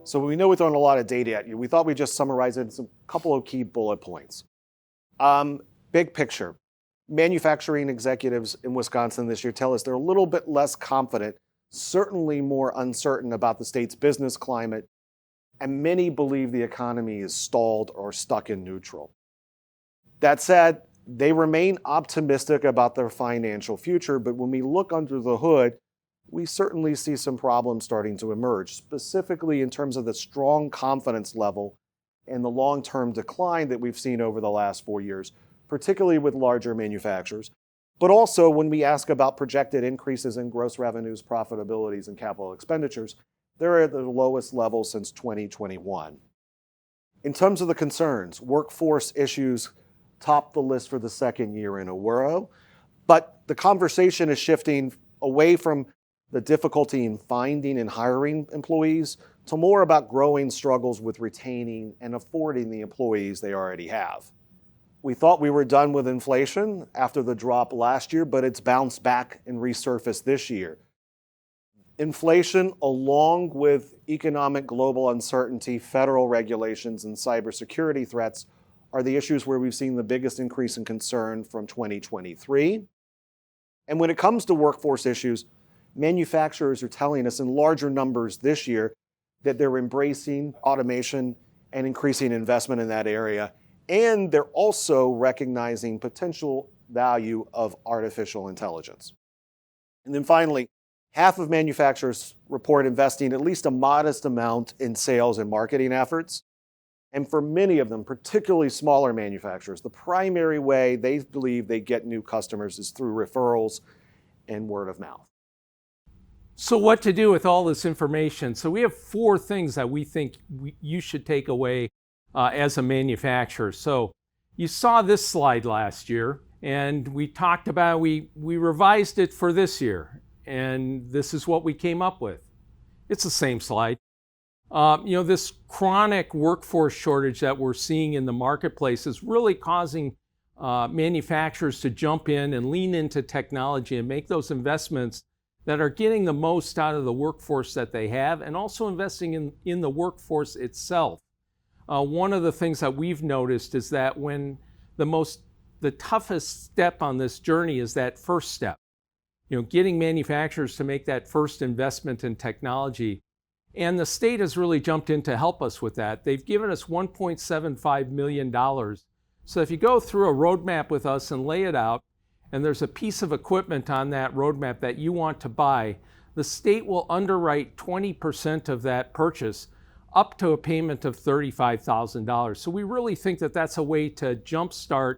So we know we're throwing a lot of data at you. We thought we'd just summarize it in some couple of key bullet points. Big picture. Manufacturing executives in Wisconsin this year tell us they're a little bit less confident, certainly more uncertain about the state's business climate, and many believe the economy is stalled or stuck in neutral. That said, they remain optimistic about their financial future, but when we look under the hood, we certainly see some problems starting to emerge, specifically in terms of the strong confidence level and the long-term decline that we've seen over the last 4 years, particularly with larger manufacturers. But also when we ask about projected increases in gross revenues, profitabilities, and capital expenditures, they're at the lowest level since 2021. In terms of the concerns, workforce issues top the list for the second year in a row, but the conversation is shifting away from the difficulty in finding and hiring employees to more about growing struggles with retaining and affording the employees they already have. We thought we were done with inflation after the drop last year, but it's bounced back and resurfaced this year. Inflation, along with economic global uncertainty, federal regulations, and cybersecurity threats are the issues where we've seen the biggest increase in concern from 2023. And when it comes to workforce issues, manufacturers are telling us in larger numbers this year that they're embracing automation and increasing investment in that area. And they're also recognizing potential value of artificial intelligence. And then finally, half of manufacturers report investing at least a modest amount in sales and marketing efforts. And for many of them, particularly smaller manufacturers, the primary way they believe they get new customers is through referrals and word of mouth. So what to do with all this information? So we have 4 things that we think you should take away as a manufacturer. So you saw this slide last year, and we talked about, we revised it for this year, and this is what we came up with. It's the same slide. This chronic workforce shortage that we're seeing in the marketplace is really causing manufacturers to jump in and lean into technology and make those investments that are getting the most out of the workforce that they have, and also investing in the workforce itself. One of the things that we've noticed is that when the toughest step on this journey is that first step, getting manufacturers to make that first investment in technology. And the state has really jumped in to help us with that. They've given us $1.75 million. So if you go through a roadmap with us and lay it out, and there's a piece of equipment on that roadmap that you want to buy, the state will underwrite 20% of that purchase up to a payment of $35,000. So we really think that that's a way to jumpstart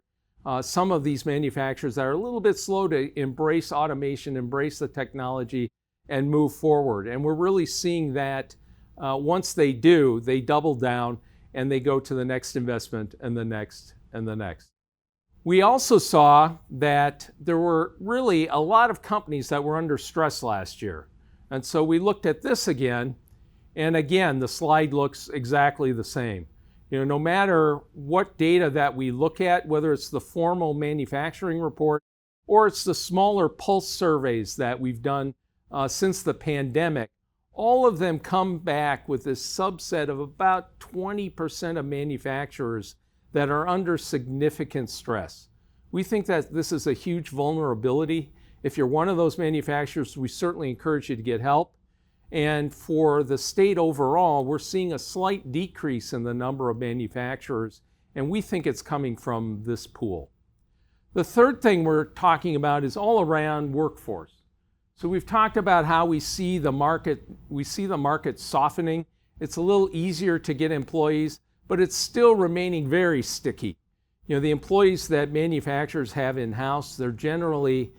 some of these manufacturers that are a little bit slow to embrace automation, embrace the technology, and move forward. And we're really seeing that once they do, they double down and they go to the next investment and the next and the next. We also saw that there were really a lot of companies that were under stress last year. And so we looked at this again, and again, the slide looks exactly the same. No matter what data that we look at, whether it's the formal manufacturing report or it's the smaller pulse surveys that we've done since the pandemic, all of them come back with this subset of about 20% of manufacturers that are under significant stress. We think that this is a huge vulnerability. If you're one of those manufacturers, we certainly encourage you to get help. And for the state overall, we're seeing a slight decrease in the number of manufacturers, and we think it's coming from this pool. The third thing we're talking about is all around workforce. So we've talked about how we see the market softening. It's a little easier to get employees, but it's still remaining very sticky. The employees that manufacturers have in-house, they're generally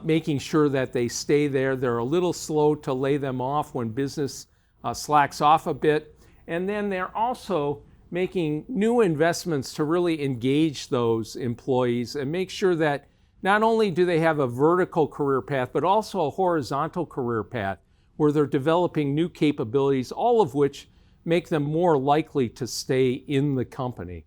making sure that they stay there. They're a little slow to lay them off when business slacks off a bit. And then they're also making new investments to really engage those employees and make sure that not only do they have a vertical career path, but also a horizontal career path where they're developing new capabilities, all of which make them more likely to stay in the company.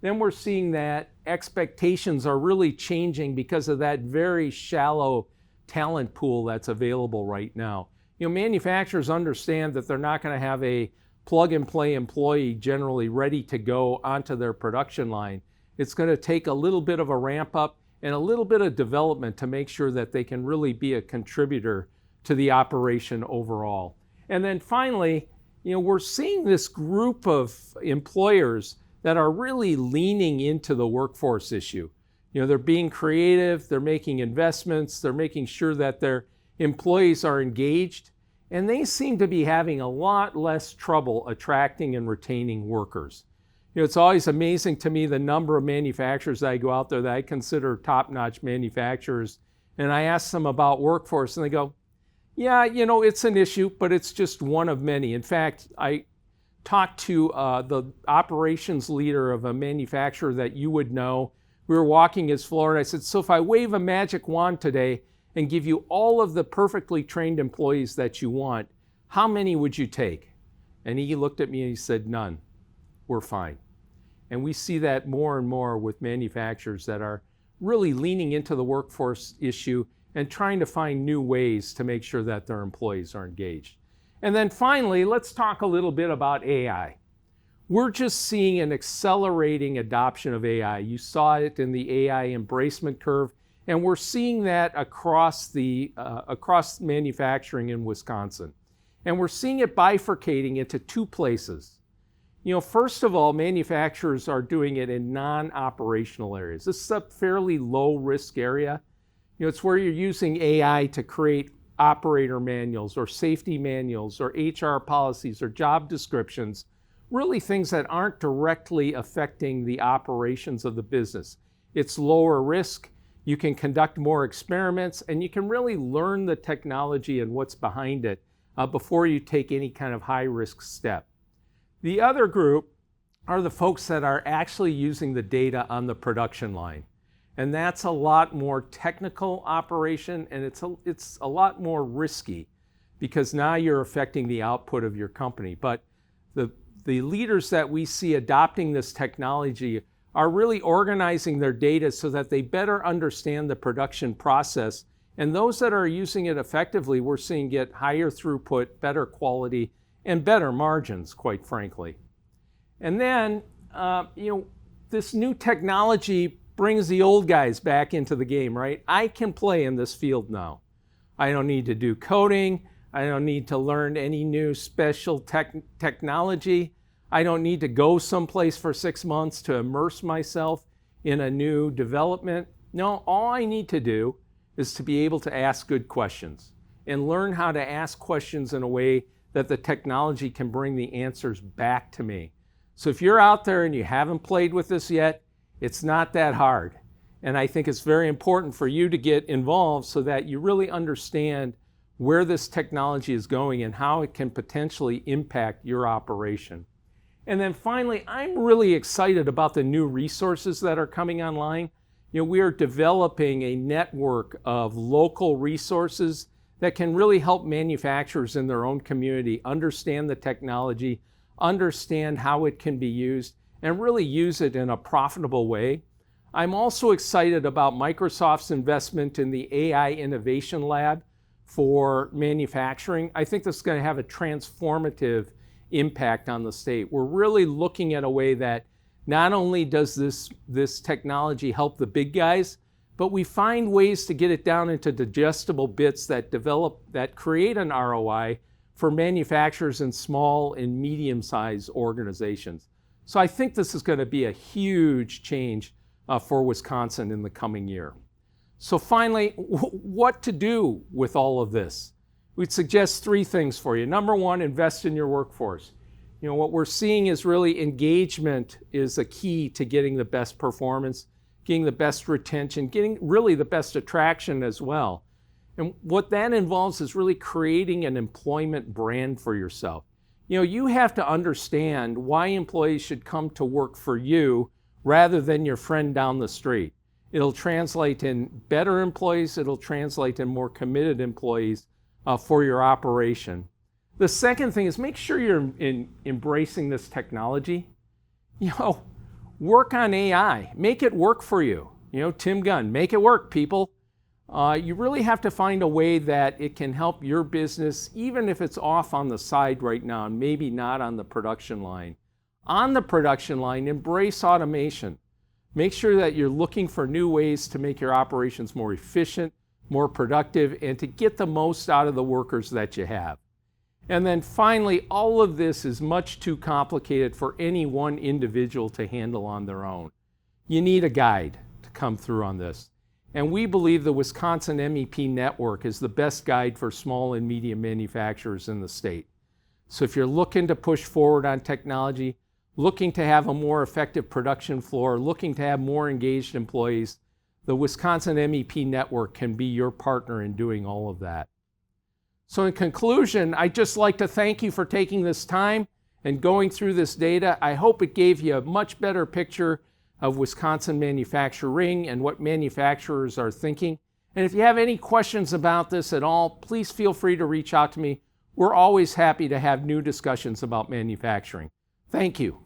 Then we're seeing that expectations are really changing because of that very shallow talent pool that's available right now. Manufacturers understand that they're not going to have a plug-and-play employee generally ready to go onto their production line. It's going to take a little bit of a ramp up and a little bit of development to make sure that they can really be a contributor to the operation overall. And then finally, we're seeing this group of employers that are really leaning into the workforce issue. They're being creative, they're making investments, they're making sure that their employees are engaged, and they seem to be having a lot less trouble attracting and retaining workers. It's always amazing to me the number of manufacturers I go out there that I consider top-notch manufacturers, and I ask them about workforce, and they go, yeah, it's an issue, but it's just one of many. In fact, I talked to the operations leader of a manufacturer that you would know. We were walking his floor, and I said, so if I wave a magic wand today and give you all of the perfectly trained employees that you want, how many would you take? And he looked at me and he said, none. We're fine. And we see that more and more with manufacturers that are really leaning into the workforce issue and trying to find new ways to make sure that their employees are engaged. And then finally, let's talk a little bit about AI. We're just seeing an accelerating adoption of AI. You saw it in the AI embracement curve, and we're seeing that across manufacturing in Wisconsin. And we're seeing it bifurcating into two places. First of all, manufacturers are doing it in non-operational areas. This is a fairly low-risk area. It's where you're using AI to create operator manuals or safety manuals or HR policies or job descriptions, really things that aren't directly affecting the operations of the business. It's lower risk, you can conduct more experiments, and you can really learn the technology and what's behind it before you take any kind of high-risk step. The other group are the folks that are actually using the data on the production line. And that's a lot more technical operation, and it's a lot more risky because now you're affecting the output of your company. But the leaders that we see adopting this technology are really organizing their data so that they better understand the production process. And those that are using it effectively, we're seeing get higher throughput, better quality, and better margins, quite frankly. And then, this new technology brings the old guys back into the game, right? I can play in this field now. I don't need to do coding. I don't need to learn any new special technology. I don't need to go someplace for 6 months to immerse myself in a new development. No, all I need to do is to be able to ask good questions and learn how to ask questions in a way that the technology can bring the answers back to me. So if you're out there and you haven't played with this yet, it's not that hard. And I think it's very important for you to get involved so that you really understand where this technology is going and how it can potentially impact your operation. And then finally, I'm really excited about the new resources that are coming online. We are developing a network of local resources that can really help manufacturers in their own community understand the technology, understand how it can be used, and really use it in a profitable way. I'm also excited about Microsoft's investment in the AI Innovation Lab for manufacturing. I think this is going to have a transformative impact on the state. We're really looking at a way that not only does this technology help the big guys, but we find ways to get it down into digestible bits that create an ROI for manufacturers in small and medium-sized organizations. So I think this is going to be a huge change for Wisconsin in the coming year. So finally, what to do with all of this? We'd suggest 3 things for you. Number 1, invest in your workforce. What we're seeing is really engagement is a key to getting the best performance, getting the best retention, getting really the best attraction as well. And what that involves is really creating an employment brand for yourself. You have to understand why employees should come to work for you rather than your friend down the street. It'll translate in better employees, it'll translate in more committed employees for your operation. The second thing is make sure you're embracing this technology. Work on AI, make it work for you. Tim Gunn, make it work, people. you really have to find a way that it can help your business, even if it's off on the side right now and maybe not on the production line. On the production line, embrace automation. Make sure that you're looking for new ways to make your operations more efficient, more productive, and to get the most out of the workers that you have. And then finally, all of this is much too complicated for any one individual to handle on their own. You need a guide to come through on this. And we believe the Wisconsin MEP network is the best guide for small and medium manufacturers in the state. So if you're looking to push forward on technology, looking to have a more effective production floor, looking to have more engaged employees, the Wisconsin MEP network can be your partner in doing all of that. So in conclusion, I'd just like to thank you for taking this time and going through this data. I hope it gave you a much better picture of Wisconsin manufacturing and what manufacturers are thinking. And if you have any questions about this at all, please feel free to reach out to me. We're always happy to have new discussions about manufacturing. Thank you.